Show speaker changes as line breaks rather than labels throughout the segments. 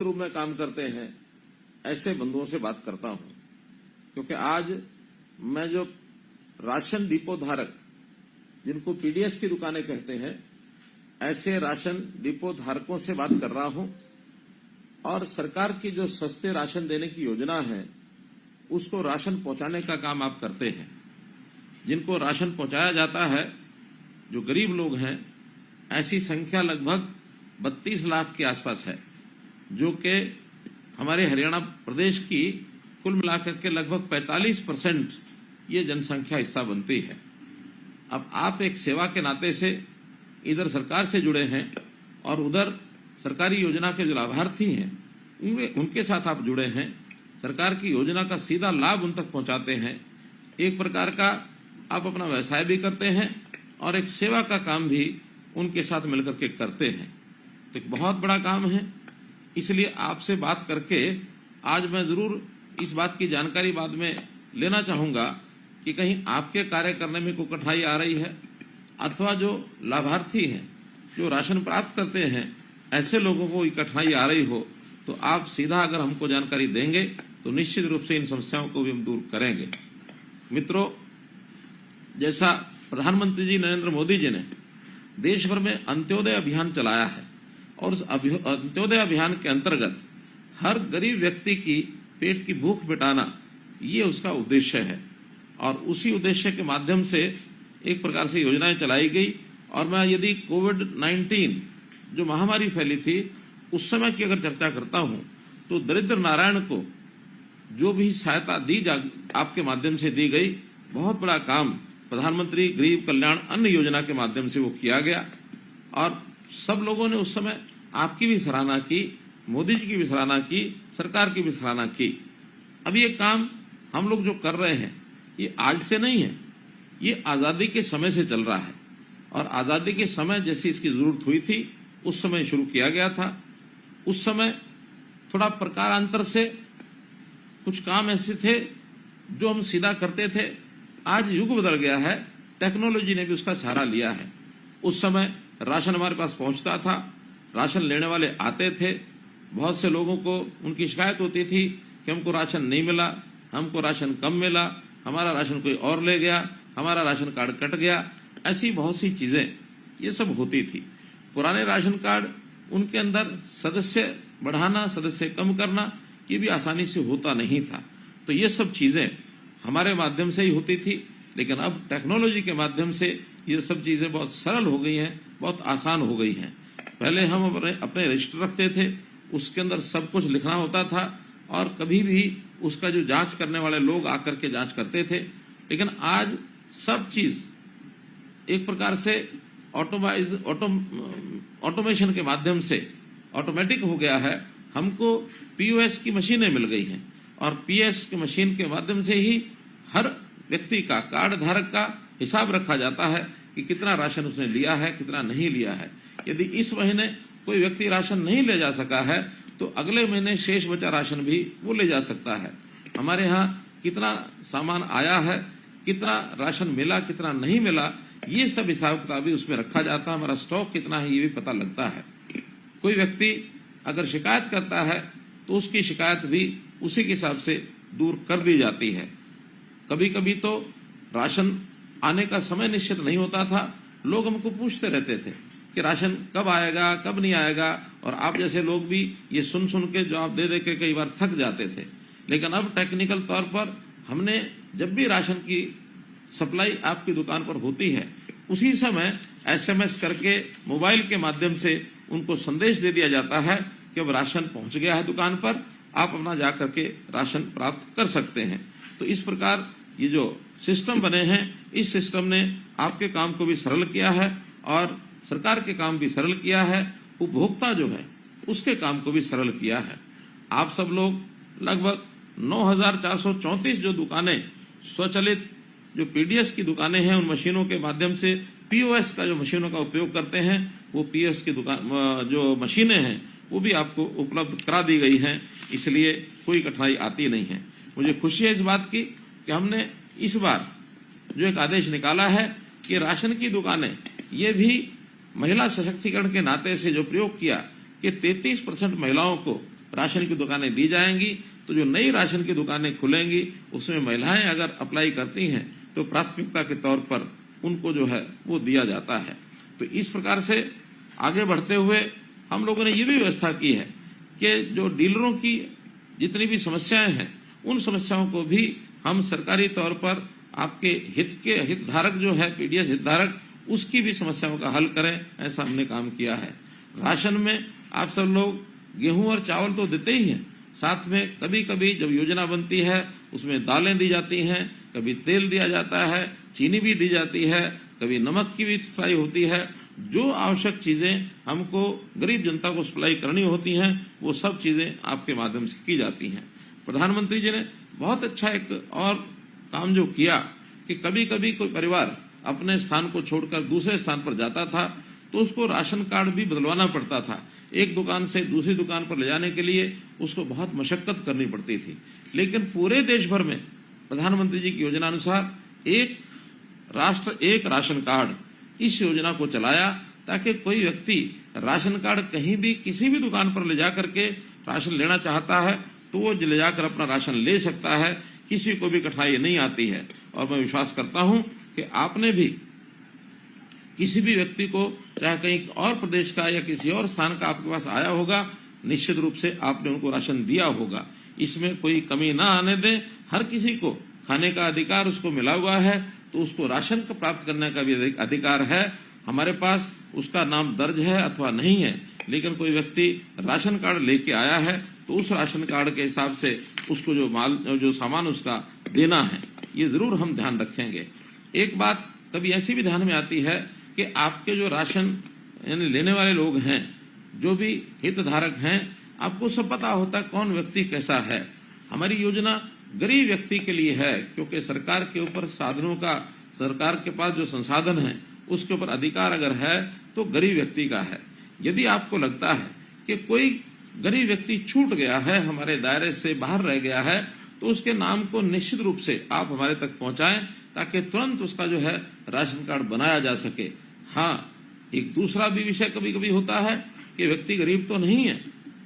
रूप में काम करते हैं ऐसे बंधुओं से बात करता हूं, क्योंकि आज मैं जो राशन डिपो धारक, जिनको पीडीएस की दुकानें कहते हैं, ऐसे राशन डिपो धारकों से बात कर रहा हूं। और सरकार की जो सस्ते राशन देने की योजना है, उसको राशन पहुंचाने का काम आप करते हैं। जिनको राशन पहुंचाया जाता है, जो गरीब लोग हैं, ऐसी संख्या लगभग 32 लाख के आसपास है, जो कि हमारे हरियाणा प्रदेश की कुल मिलाकर के लगभग 45% ये जनसंख्या हिस्सा बनती है। अब आप एक सेवा के नाते से इधर सरकार से जुड़े हैं और उधर सरकारी योजना के जो लाभार्थी हैं उनके साथ आप जुड़े हैं, सरकार की योजना का सीधा लाभ उन तक पहुंचाते हैं। एक प्रकार का आप अपना व्यवसाय भी करते हैं और एक सेवा का काम भी उनके साथ मिलकर के करते हैं। तो एक बहुत बड़ा काम है। इसलिए आपसे बात करके आज मैं जरूर इस बात की जानकारी बाद में लेना चाहूंगा कि कहीं आपके कार्य करने में कोई कठिनाई आ रही है, अथवा जो लाभार्थी हैं, जो राशन प्राप्त करते हैं, ऐसे लोगों को कठिनाई आ रही हो, तो आप सीधा अगर हमको जानकारी देंगे तो निश्चित रूप से इन समस्याओं को भी हम दूर करेंगे। मित्रों, जैसा प्रधानमंत्री जी नरेंद्र मोदी जी ने देश भर में अंत्योदय अभियान चलाया है, और उस अंत्योदय अभियान के अंतर्गत हर गरीब व्यक्ति की पेट की भूख मिटाना, ये उसका उद्देश्य है। और उसी उद्देश्य के माध्यम से एक प्रकार से योजनाएं चलाई गई। और मैं यदि कोविड-19 जो महामारी फैली थी, उस समय की अगर चर्चा करता हूं, तो दरिद्र नारायण को जो भी सहायता दी आपके माध्यम से दी गई, बहुत बड़ा काम प्रधानमंत्री गरीब कल्याण अन्न योजना के माध्यम से वो किया गया। और सब लोगों ने उस समय आपकी भी सराहना की, मोदी जी की भी सराहना की, सरकार की भी सराहना की। अब ये काम हम लोग जो कर रहे हैं, ये आज से नहीं है, ये आजादी के समय से चल रहा है। और आजादी के समय जैसी इसकी जरूरत हुई थी, उस समय शुरू किया गया था। उस समय थोड़ा प्रकारांतर से कुछ काम ऐसे थे जो हम सीधा करते थे। आज युग बदल गया है, टेक्नोलॉजी ने भी उसका सहारा लिया है। उस समय राशन हमारे पास पहुंचता था, राशन लेने वाले आते थे। बहुत से लोगों को उनकी शिकायत होती थी कि हमको राशन नहीं मिला, हमको राशन कम मिला, हमारा राशन कोई और ले गया, हमारा राशन कार्ड कट गया। ऐसी बहुत सी चीजें ये सब होती थी। पुराने राशन कार्ड, उनके अंदर सदस्य बढ़ाना, सदस्य कम करना, ये भी आसानी से होता नहीं था। तो ये सब चीजें हमारे माध्यम से ही होती थी। लेकिन अब टेक्नोलॉजी के माध्यम से ये सब चीजें बहुत सरल हो गई हैं, बहुत आसान हो गई हैं। पहले हम अपने रजिस्टर रखते थे, उसके अंदर सब कुछ लिखना होता था, और कभी भी उसका जो जांच करने वाले लोग आकर के जांच करते थे। लेकिन आज सब चीज एक प्रकार से ऑटोमेशन के माध्यम से ऑटोमेटिक हो गया है। हमको पीओएस की मशीनें मिल गई हैं, और पीएस की मशीन के माध्यम से ही हर व्यक्ति का, कार्ड धारक का हिसाब रखा जाता है कि कितना राशन उसने लिया है, कितना नहीं लिया है। यदि इस महीने कोई व्यक्ति राशन नहीं ले जा सका है, तो अगले महीने शेष बचा राशन भी वो ले जा सकता है। हमारे यहाँ कितना सामान आया है, कितना राशन मिला, कितना नहीं मिला, ये सब हिसाब किताब भी उसमें रखा जाता है। हमारा स्टॉक कितना है, ये भी पता लगता है। कोई व्यक्ति अगर शिकायत करता है, तो उसकी शिकायत भी उसी के हिसाब से दूर कर दी जाती है। कभी कभी तो राशन आने का समय निश्चित नहीं होता था, लोग हमको पूछते रहते थे कि राशन कब आएगा, कब नहीं आएगा। और आप जैसे लोग भी ये सुन सुन के जवाब दे दे के कई बार थक जाते थे। लेकिन अब टेक्निकल तौर पर हमने जब भी राशन की सप्लाई आपकी दुकान पर होती है, उसी समय एसएमएस करके मोबाइल के माध्यम से उनको संदेश दे दिया जाता है कि अब राशन पहुंच गया है दुकान पर, आप अपना जाकर के राशन प्राप्त कर सकते हैं। तो इस प्रकार ये जो सिस्टम बने हैं, इस सिस्टम ने आपके काम को भी सरल किया है और सरकार के काम भी सरल किया है, उपभोक्ता जो है उसके काम को भी सरल किया है। आप सब लोग लगभग 9,434 जो दुकानें स्वचालित, जो पीडीएस की दुकानें हैं, उन मशीनों के माध्यम से पीओएस का जो मशीनों का उपयोग करते हैं, वो पीओएस की दुकान जो मशीनें हैं वो भी आपको उपलब्ध करा दी गई हैं। इसलिए कोई कठिनाई आती नहीं है। मुझे खुशी है इस बात की कि हमने इस बार जो एक आदेश निकाला है कि राशन की दुकानें, ये भी महिला सशक्तिकरण के नाते से जो प्रयोग किया कि 33% महिलाओं को राशन की दुकानें दी जाएंगी। तो जो नई राशन की दुकानें खुलेंगी उसमें महिलाएं अगर अप्लाई करती हैं तो प्राथमिकता के तौर पर उनको जो है वो दिया जाता है। तो इस प्रकार से आगे बढ़ते हुए हम लोगों ने ये भी व्यवस्था की है कि जो डीलरों की जितनी भी समस्याएं हैं उन समस्याओं को भी हम सरकारी तौर पर आपके हितधारक जो है पीडीएस हितधारक उसकी भी समस्याओं का हल करें, ऐसा हमने काम किया है। राशन में आप सब लोग गेहूं और चावल तो देते ही हैं, साथ में कभी कभी जब योजना बनती है उसमें दालें दी जाती हैं, कभी तेल दिया जाता है, चीनी भी दी जाती है, कभी नमक की भी सप्लाई होती है। जो आवश्यक चीजें हमको गरीब जनता को सप्लाई करनी होती हैं वो सब चीजें आपके माध्यम से की जाती हैं। प्रधानमंत्री जी ने बहुत अच्छा एक और काम जो किया कि कभी कभी कोई परिवार अपने स्थान को छोड़कर दूसरे स्थान पर जाता था तो उसको राशन कार्ड भी बदलवाना पड़ता था। एक दुकान से दूसरी दुकान पर ले जाने के लिए उसको बहुत मशक्कत करनी पड़ती थी। लेकिन पूरे देश भर में प्रधानमंत्री जी की योजना अनुसार एक राष्ट्र एक राशन कार्ड इस योजना को चलाया ताकि कोई व्यक्ति राशन कार्ड कहीं भी किसी भी दुकान पर ले जाकर के राशन लेना चाहता है तो वो ले जाकर अपना राशन ले सकता है, किसी को भी कठिनाई नहीं आती है। और मैं विश्वास करता हूं कि आपने भी किसी भी व्यक्ति को चाहे कहीं और प्रदेश का या किसी और स्थान का आपके पास आया होगा, निश्चित रूप से आपने उनको राशन दिया होगा। इसमें कोई कमी ना आने दें। हर किसी को खाने का अधिकार उसको मिला हुआ है तो उसको राशन का प्राप्त करने का भी अधिकार है। हमारे पास उसका नाम दर्ज है अथवा नहीं है, लेकिन कोई व्यक्ति राशन कार्ड लेके आया है तो उस राशन कार्ड के हिसाब से उसको जो सामान उसका देना है ये जरूर हम ध्यान रखेंगे। एक बात कभी ऐसी भी ध्यान में आती है कि आपके जो राशन यानी लेने वाले लोग हैं, जो भी हितधारक हैं, आपको सब पता होता है कौन व्यक्ति कैसा है। हमारी योजना गरीब व्यक्ति के लिए है क्योंकि सरकार के ऊपर साधनों का, सरकार के पास जो संसाधन है उसके ऊपर अधिकार अगर है तो गरीब व्यक्ति का है। यदि आपको लगता है कि कोई गरीब व्यक्ति छूट गया है, हमारे दायरे से बाहर रह गया है, तो उसके नाम को निश्चित रूप से आप हमारे तक पहुंचाएं ताकि तुरंत उसका जो है राशन कार्ड बनाया जा सके। हाँ, एक दूसरा भी विषय कभी कभी होता है कि व्यक्ति गरीब तो नहीं है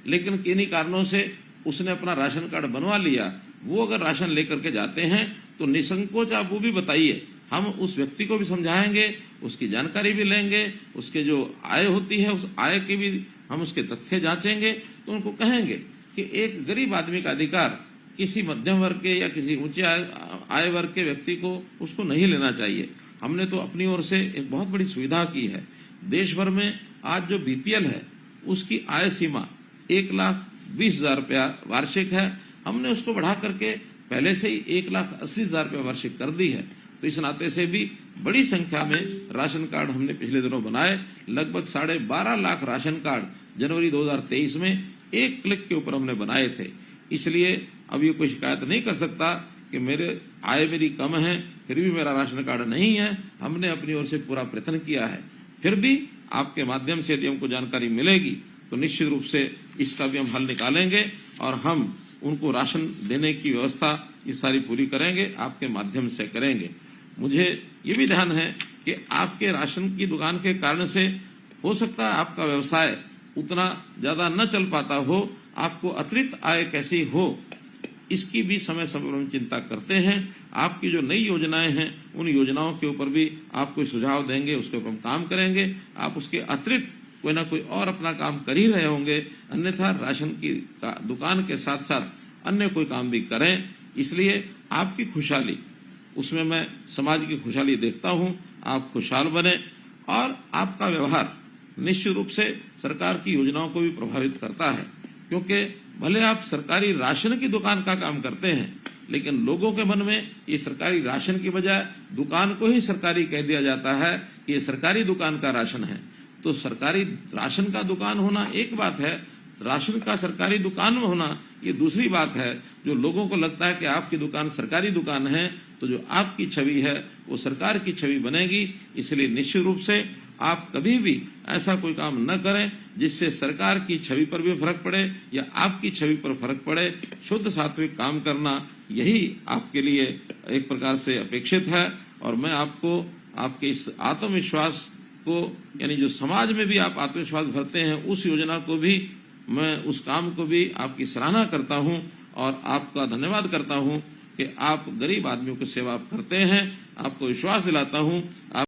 लेकिन किन्हीं कारणों से उसने अपना राशन कार्ड बनवा लिया। वो अगर राशन लेकर के जाते हैं तो निसंकोच आप वो भी बताइए, हम उस व्यक्ति को भी समझाएंगे, उसकी जानकारी भी लेंगे, उसके जो आय होती है उस आय के भी हम उसके तथ्य जांचेंगे। तो उनको कहेंगे कि एक गरीब आदमी का अधिकार किसी मध्यम वर्ग के या किसी ऊंचे आय वर्ग के व्यक्ति को उसको नहीं लेना चाहिए। हमने तो अपनी ओर से एक बहुत बड़ी सुविधा की है। देश भर में आज जो बीपीएल है उसकी आय सीमा 1,20,000 रुपया वार्षिक है। हमने उसको बढ़ा करके पहले से ही 1,80,000 रुपया वार्षिक कर दी है। तो इस नाते से भी बड़ी संख्या में राशन कार्ड हमने पिछले दिनों बनाए। लगभग 12.5 लाख राशन कार्ड जनवरी 2023 में एक क्लिक के ऊपर हमने बनाए थे। इसलिए अब ये कोई शिकायत नहीं कर सकता कि मेरी कम है फिर भी मेरा राशन कार्ड नहीं है। हमने अपनी ओर से पूरा प्रयत्न किया है। फिर भी आपके माध्यम से यदि हमको जानकारी मिलेगी तो निश्चित रूप से इसका भी हम हल निकालेंगे और हम उनको राशन देने की व्यवस्था ये सारी पूरी करेंगे, आपके माध्यम से करेंगे। मुझे ये भी ध्यान है कि आपके राशन की दुकान के कारण से हो सकता है आपका व्यवसाय उतना ज्यादा न चल पाता हो, आपको अतिरिक्त आय कैसी हो इसकी भी समय समय पर हम चिंता करते हैं। आपकी जो नई योजनाएं हैं उन योजनाओं के ऊपर भी आपको सुझाव देंगे, उसके ऊपर हम काम करेंगे। आप उसके अतिरिक्त कोई ना कोई और अपना काम कर ही रहे होंगे, अन्यथा राशन की दुकान के साथ साथ अन्य कोई काम भी करें। इसलिए आपकी खुशहाली उसमें मैं समाज की खुशहाली देखता हूं। आप खुशहाल बने और आपका व्यवहार निश्चित रूप से सरकार की योजनाओं को भी प्रभावित करता है, क्योंकि भले आप सरकारी राशन की दुकान का काम करते हैं लेकिन लोगों के मन में ये सरकारी राशन की बजाय दुकान को ही सरकारी कह दिया जाता है कि ये सरकारी दुकान का राशन है। तो सरकारी राशन का दुकान होना एक बात है, राशन का सरकारी दुकान में होना ये दूसरी बात है। जो लोगों को लगता है कि आपकी दुकान सरकारी दुकान है तो जो आपकी छवि है वो सरकार की छवि बनेगी। इसलिए निश्चित रूप से आप कभी भी ऐसा कोई काम न करें जिससे सरकार की छवि पर भी फर्क पड़े या आपकी छवि पर फर्क पड़े। शुद्ध सात्विक काम करना यही आपके लिए एक प्रकार से अपेक्षित है। और मैं आपको आपके इस आत्मविश्वास को, यानी जो समाज में भी आप आत्मविश्वास भरते हैं, उस योजना को भी मैं उस काम को भी आपकी सराहना करता हूं और आपका धन्यवाद करता हूं कि आप गरीब आदमियों की सेवा करते हैं। आपको विश्वास दिलाता हूं आप